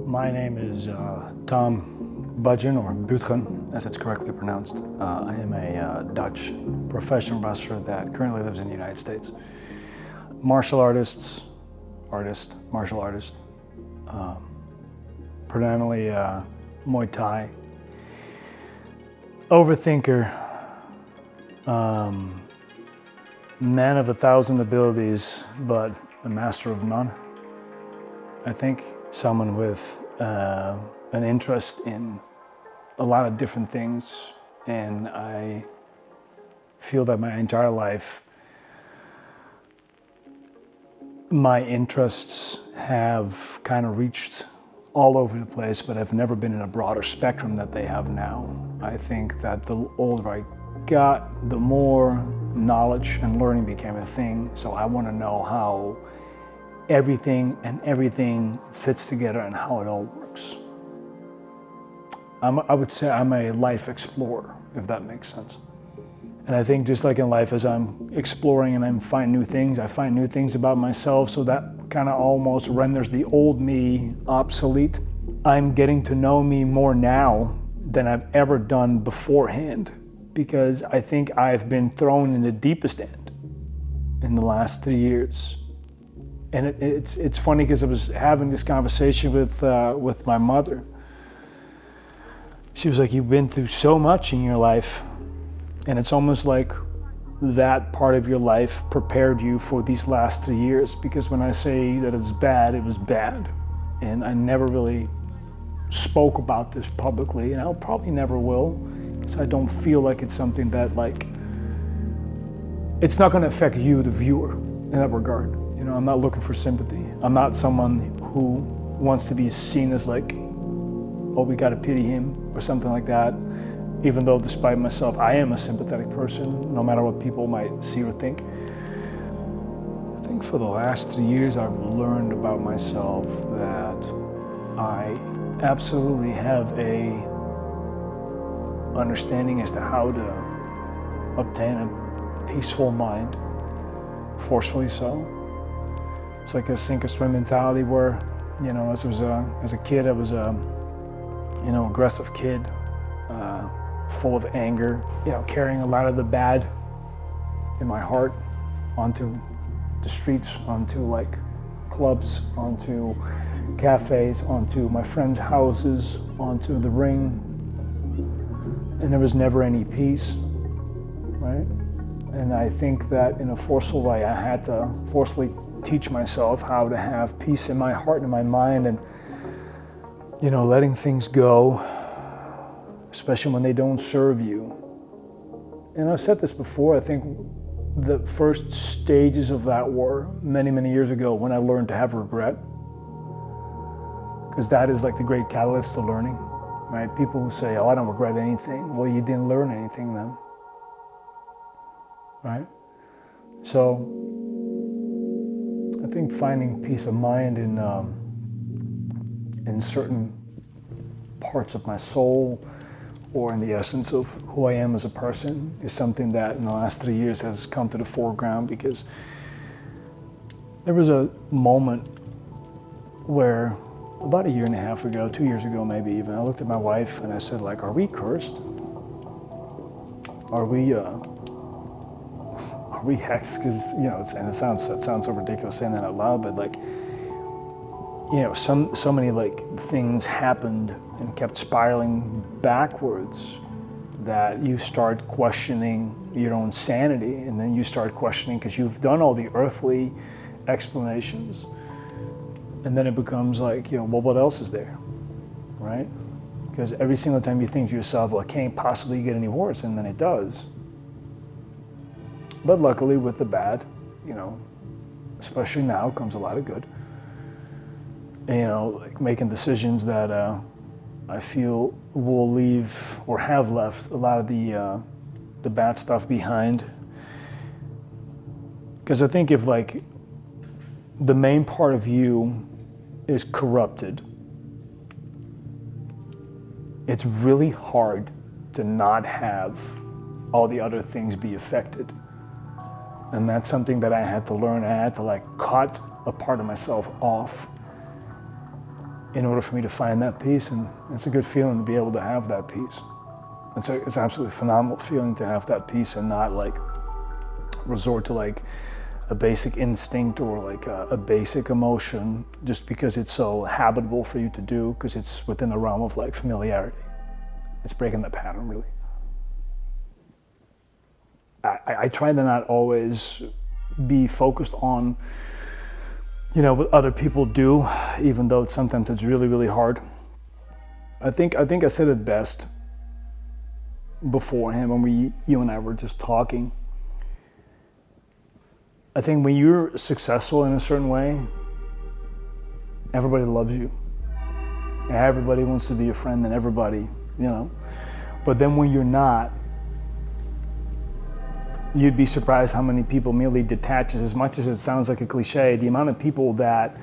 My name is Tom Budgen, or Budgen, as it's correctly pronounced. I am a Dutch professional wrestler that currently lives in the United States. Martial artist, predominantly Muay Thai. Overthinker, man of 1,000 abilities, but a master of none. I think someone with an interest in a lot of different things, and I feel that my entire life my interests have kind of reached all over the place, but I've never been in a broader spectrum that they have now. I think that the older I got, the more knowledge and learning became a thing, so I want to know how everything fits together and how it all works. I would say I'm a life explorer, if that makes sense. And I think just like in life, as I'm exploring and I find new things, I find new things about myself, so that kind of almost renders the old me obsolete. I'm getting to know me more now than I've ever done beforehand, because I think I've been thrown in the deepest end in the last 3 years. And it's funny because I was having this conversation with my mother. She was like, "You've been through so much in your life," and it's almost like that part of your life prepared you for these last 3 years. Because when I say that it's bad, it was bad, and I never really spoke about this publicly, and I probably never will, because I don't feel like it's something that it's not going to affect you, the viewer, in that regard. You know, I'm not looking for sympathy. I'm not someone who wants to be seen as like, oh, we gotta pity him or something like that. Even though, despite myself, I am a sympathetic person, no matter what people might see or think. I think for the last 3 years, I've learned about myself that I absolutely have a understanding as to how to obtain a peaceful mind, forcefully so. It's like a sink or swim mentality where, you know, as a kid, I was a, aggressive kid, full of anger, carrying a lot of the bad in my heart onto the streets, onto like clubs, onto cafes, onto my friends' houses, onto the ring, and there was never any peace, right? And I think that in a forceful way, I had to forcefully teach myself how to have peace in my heart and in my mind, and letting things go, especially when they don't serve you. And I've said this before, I think the first stages of that were many, many years ago when I learned to have regret, because that is like the great catalyst to learning, right? People who say, oh, I don't regret anything. Well, you didn't learn anything then, right? So I think finding peace of mind in certain parts of my soul, or in the essence of who I am as a person, is something that in the last 3 years has come to the foreground. Because there was a moment where about 1.5 years ago, 2 years ago maybe even, I looked at my wife and I said, like, are we cursed? Are we hexed? Because it sounds so ridiculous saying that out loud, but like, so many like things happened and kept spiraling backwards that you start questioning your own sanity, and then you start questioning, because you've done all the earthly explanations, and then it becomes like, well, what else is there, right? Because every single time you think to yourself, well, it can't possibly get any worse, and then it does. But luckily with the bad, especially now, comes a lot of good. Like making decisions that I feel will leave, or have left, a lot of the bad stuff behind. Because I think if like the main part of you is corrupted, it's really hard to not have all the other things be affected. And that's something that I had to learn. I had to like cut a part of myself off in order for me to find that peace. And it's a good feeling to be able to have that peace. It's absolutely phenomenal feeling to have that peace and not like resort to like a basic instinct or like a basic emotion just because it's so habitable for you to do, because it's within the realm of like familiarity. It's breaking the pattern, really. I try to not always be focused on, you know, what other people do, even though sometimes it's really, really hard. I think I said it best beforehand when you and I were just talking. I think when you're successful in a certain way, everybody loves you. Everybody wants to be your friend and everybody, you know. But then when you're not, you'd be surprised how many people merely detaches. As much as it sounds like a cliche, the amount of people that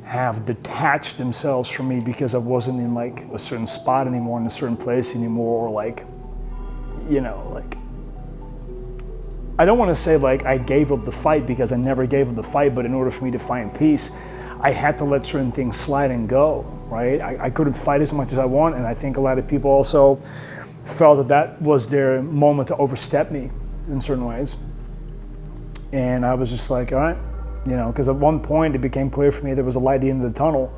have detached themselves from me because I wasn't in like a certain spot anymore, in a certain place anymore, or like, you know, like, I don't want to say like I gave up the fight, because I never gave up the fight, but in order for me to find peace, I had to let certain things slide and go, right? I couldn't fight as much as I want, and I think a lot of people also felt that that was their moment to overstep me in certain ways. And I was just like, all right, you know, because at one point it became clear for me there was a light at the end of the tunnel.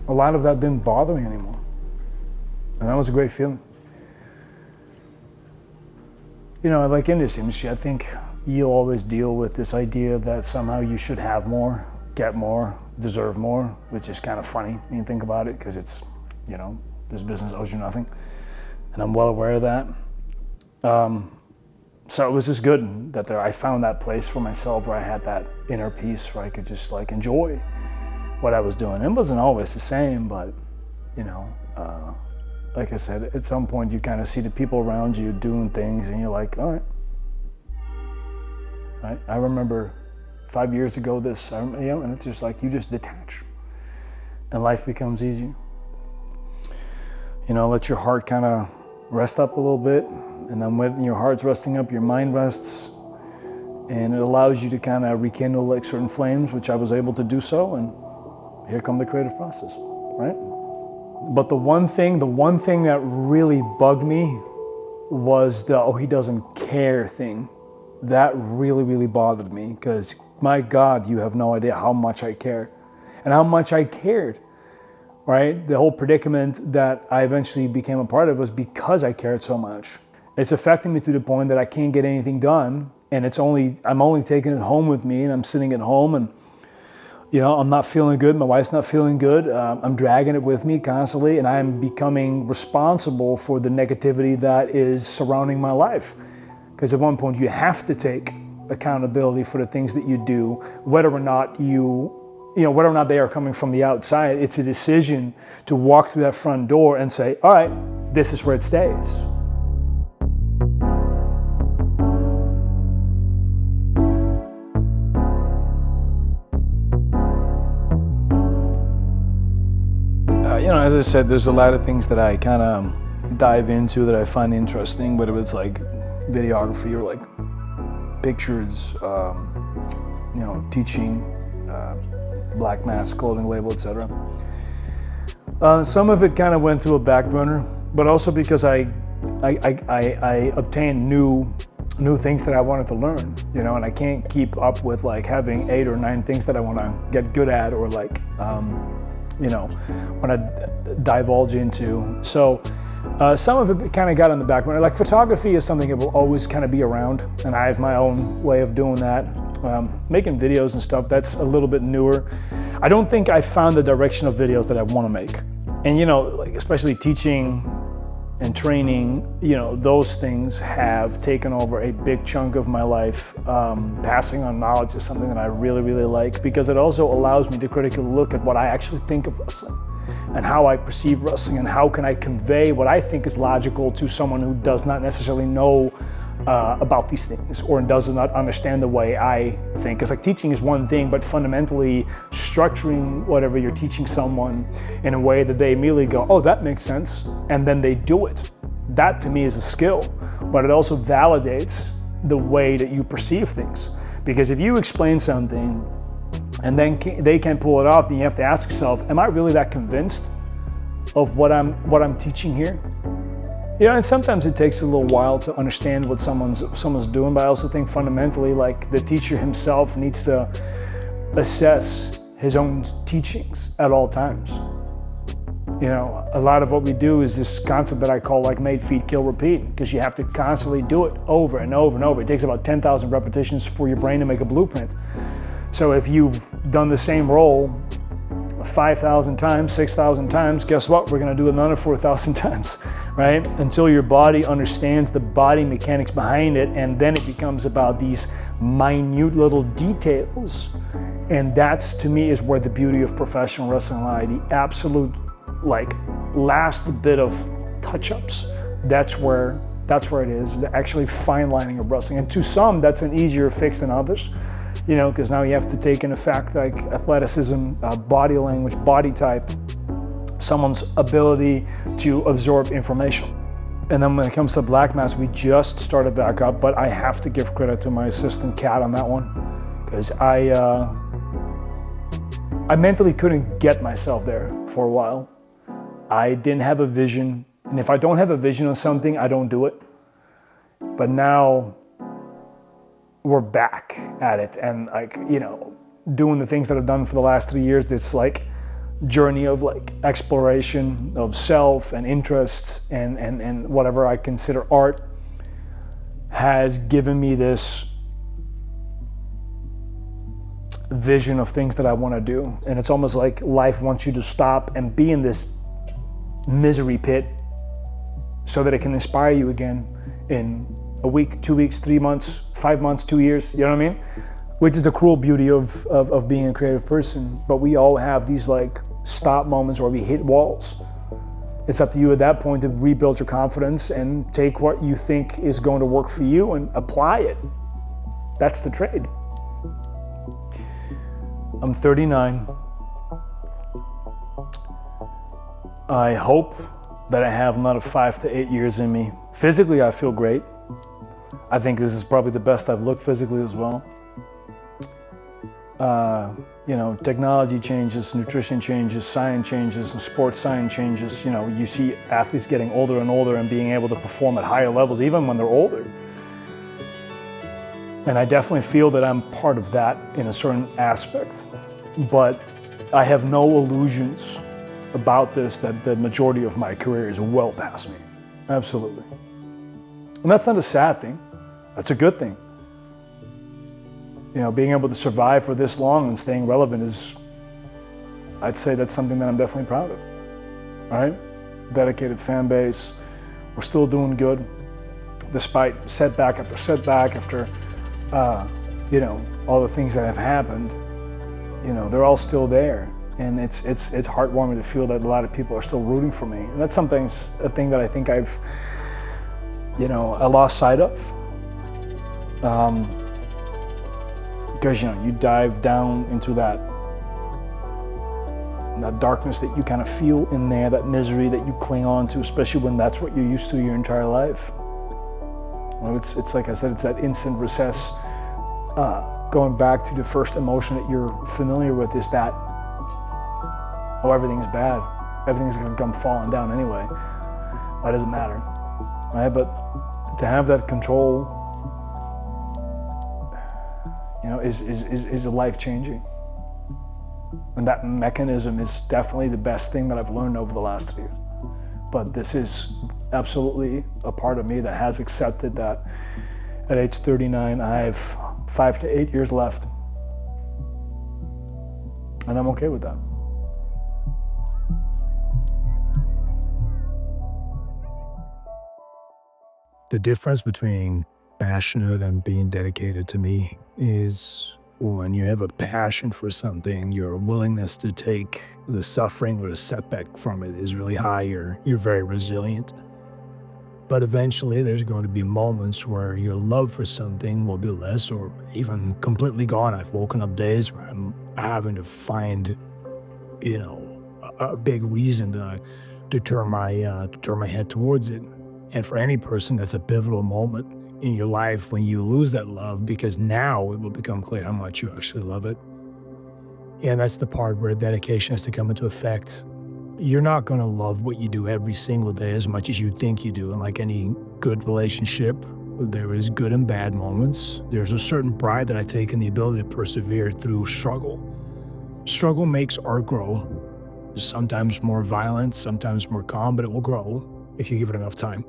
A lot of that didn't bother me anymore. And that was a great feeling. You know, like in this industry, I think you'll always deal with this idea that somehow you should have more, get more, deserve more, which is kind of funny when you think about it, because it's, you know, this business owes you nothing. And I'm well aware of that. So it was just good that I found that place for myself where I had that inner peace, where I could just like enjoy what I was doing. It wasn't always the same, but, you know, like I said, at some point you kind of see the people around you doing things and you're like, all right. I remember 5 years ago this, you know, and it's just like you just detach and life becomes easier. You know, let your heart kind of rest up a little bit, and then when your heart's resting up, your mind rests, and it allows you to kind of rekindle like certain flames, which I was able to do so, and here come the creative process, right? But the one thing that really bugged me was the, oh, he doesn't care thing. That really, really bothered me, because my God, you have no idea how much I care and how much I cared. Right? The whole predicament that I eventually became a part of was because I cared so much. It's affecting me to the point that I can't get anything done, and I'm only taking it home with me, and I'm sitting at home, and you know, I'm not feeling good. My wife's not feeling good. I'm dragging it with me constantly, and I'm becoming responsible for the negativity that is surrounding my life. Because at one point you have to take accountability for the things that you do, whether or not whether or not they are coming from the outside. It's a decision to walk through that front door and say, all right, this is where it stays. You know, as I said, there's a lot of things that I kind of dive into that I find interesting, whether it's like videography or like pictures, you know, teaching, Black Mask clothing label, etc. Some of it kind of went to a back burner, but also because I obtained new things that I wanted to learn, you know, and I can't keep up with like having 8 or 9 things that I want to get good at, or like, you know, want to divulge into. So some of it kind of got on the back burner. Like photography is something that will always kind of be around, and I have my own way of doing that. Making videos and stuff, that's a little bit newer. I don't think I found the direction of videos that I want to make. And you know, like especially teaching and training, you know, those things have taken over a big chunk of my life. Passing on knowledge is something that I really, really like, because it also allows me to critically look at what I actually think of wrestling and how I perceive wrestling, and how can I convey what I think is logical to someone who does not necessarily know about these things, or does not understand the way I think. Because like teaching is one thing, but fundamentally structuring whatever you're teaching someone in a way that they immediately go, oh, that makes sense, and then they do it. That to me is a skill, but it also validates the way that you perceive things. Because if you explain something and then they can pull it off, then you have to ask yourself, am I really that convinced of what I'm teaching here? You know, and sometimes it takes a little while to understand what someone's doing, but I also think fundamentally, like, the teacher himself needs to assess his own teachings at all times. You know, a lot of what we do is this concept that I call like made, feed, kill, repeat, because you have to constantly do it over and over and over. It takes about 10,000 repetitions for your brain to make a blueprint. So if you've done the same role 5,000 times, 6,000 times, guess what? We're going to do another 4,000 times, right? Until your body understands the body mechanics behind it, and then it becomes about these minute little details. And that's, to me, is where the beauty of professional wrestling lies. The absolute, like, last bit of touch-ups. That's where it is. The actually fine lining of wrestling. And to some, that's an easier fix than others. You know, because now you have to take into fact like athleticism, body language, body type, someone's ability to absorb information. And then when it comes to black mats, we just started back up, but I have to give credit to my assistant Kat on that one, because I mentally couldn't get myself there for a while. I didn't have a vision, and if I don't have a vision on something, I don't do it. But now we're back at it, and like, you know, doing the things that I've done for the last 3 years, this like journey of like exploration of self and interests and whatever I consider art has given me this vision of things that I want to do. And it's almost like life wants you to stop and be in this misery pit so that it can inspire you again in a week, 2 weeks, 3 months, 5 months, 2 years, you know what I mean? Which is the cruel beauty of being a creative person. But we all have these like stop moments where we hit walls. It's up to you at that point to rebuild your confidence and take what you think is going to work for you and apply it. That's the trade. I'm 39. I hope that I have another 5 to 8 years in me. Physically, I feel great. I think this is probably the best I've looked physically as well. You know, technology changes, nutrition changes, science changes, and sports science changes. You know, you see athletes getting older and older and being able to perform at higher levels even when they're older. And I definitely feel that I'm part of that in a certain aspect. But I have no illusions about this, that the majority of my career is well past me. Absolutely. And that's not a sad thing. That's a good thing. You know, being able to survive for this long and staying relevant is, I'd say that's something that I'm definitely proud of. All right? Dedicated fan base. We're still doing good, despite setback after setback after, you know, all the things that have happened. You know, they're all still there. And it's heartwarming to feel that a lot of people are still rooting for me. And that's a thing that I think I've, you know, I lost sight of. Because, you know, you dive down into that darkness that you kind of feel in there, that misery that you cling on to, especially when that's what you're used to your entire life. Well, it's like I said, it's that instant recess, going back to the first emotion that you're familiar with is that, oh, everything's bad. Everything's gonna come falling down anyway. That doesn't matter, right? But to have that control, you know, is a life-changing. And that mechanism is definitely the best thing that I've learned over the last 3 years. But this is absolutely a part of me that has accepted that at age 39, I have 5 to 8 years left. And I'm okay with that. The difference between passionate and being dedicated to me is when you have a passion for something, your willingness to take the suffering or the setback from it is really high. You're very resilient. But eventually there's going to be moments where your love for something will be less or even completely gone. I've woken up days where I'm having to find, you know, a big reason to turn my head towards it. And for any person, that's a pivotal moment in your life when you lose that love, because now it will become clear how much you actually love it. And that's the part where dedication has to come into effect. You're not going to love what you do every single day as much as you think you do. And like any good relationship, there is good and bad moments. There's a certain pride that I take in the ability to persevere through struggle. Struggle makes art grow. Sometimes more violent, sometimes more calm, but it will grow if you give it enough time.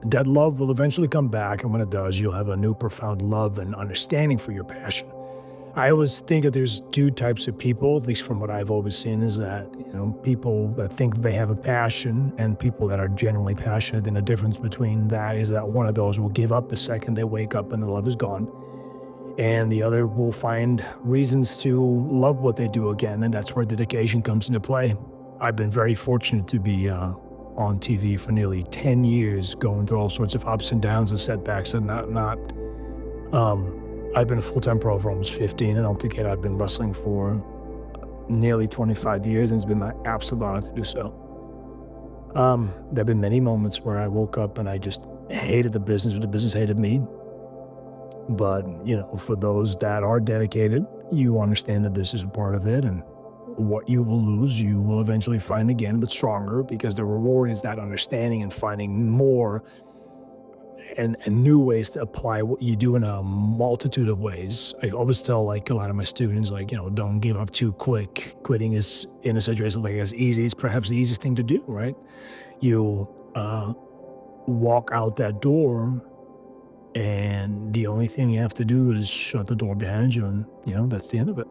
That love will eventually come back, and when it does, you'll have a new profound love and understanding for your passion. I always think that there's two types of people, at least from what I've always seen, is that, people that think they have a passion and people that are genuinely passionate. And the difference between that is that one of those will give up the second they wake up and the love is gone. And the other will find reasons to love what they do again. And that's where dedication comes into play. I've been very fortunate to be on TV for nearly 10 years, going through all sorts of ups and downs and setbacks and I've been a full-time pro for almost 15, and altogether I've been wrestling for nearly 25 years, and it's been my absolute honor to do so. There have been many moments where I woke up and I just hated the business, or the business hated me. But, for those that are dedicated, you understand that this is a part of it, and what you will lose, you will eventually find again, but stronger, because the reward is that understanding and finding more and new ways to apply what you do in a multitude of ways. I always tell like a lot of my students, like, don't give up too quick. Quitting is in a situation like as easy. It's perhaps the easiest thing to do, right? You walk out that door, and the only thing you have to do is shut the door behind you, and that's the end of it.